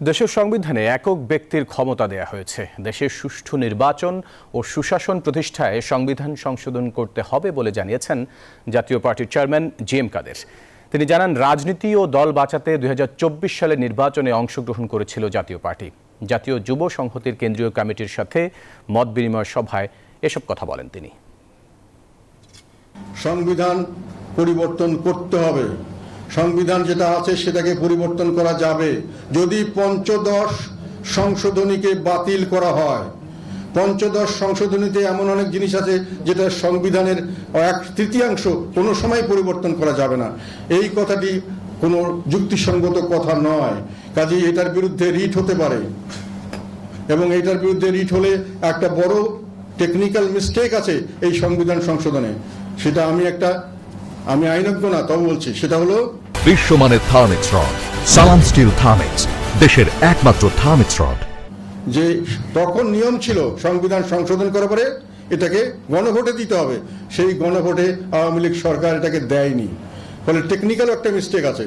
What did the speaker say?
দেশের সংবিধানে একক ব্যক্তির ক্ষমতা দেয়া হয়েছে। দেশের সুষ্ঠু নির্বাচন ও সুশাসন প্রতিষ্ঠায় সংবিধান সংশোধন করতে হবে বলে জানিয়েছেন জাতীয় পার্টির চেয়ারম্যান জি.এম. কাদের। তিনি জানান, রাজনীতি ও দল বাঁচাতে 2024 সালের নির্বাচনে অংশগ্রহণ করেছিল জাতীয় পার্টি। জাতীয় যুব সংহতির কেন্দ্রীয় কমিটির সাথে মত বিনিময় সভায় এসব কথা বলেন তিনি। সংবিধান পরিবর্তন করতে হবে। সংবিধান যেটা আছে সেটাকে পরিবর্তন করা যাবে যদি পঞ্চদশ সংশোধনীকে বাতিল করা হয়। পঞ্চদশ সংশোধনীতে এমন অনেক জিনিস আছে যেটা সংবিধানের 1/3 কোনো সময় পরিবর্তন করা যাবে না। এই কথাটি কোনো যুক্তিসঙ্গত কথা নয়। কাজেই এটার বিরুদ্ধে রিট হতে পারে, এবং এটার বিরুদ্ধে রিট হলে একটা বড় টেকনিক্যাল মিস্টেক আছে এই সংবিধান সংশোধনে। সেটা আমি আইনজ্ঞ না, তবে বলছি সেটা হলো বিশ্বমানের থার্মিক্স রড, সালাম স্টিল থার্মিক্স, দেশের একমাত্র থার্মিক্স রড। যে তখন নিয়ম ছিল সংবিধান সংশোধন করার পরে এটাকে গণভোটে দিতে হবে, সেই গণভোটে আওয়ামী লীগ সরকার এটাকে দেয়নি, ফলে টেকনিক্যাল একটা মিস্টেক আছে।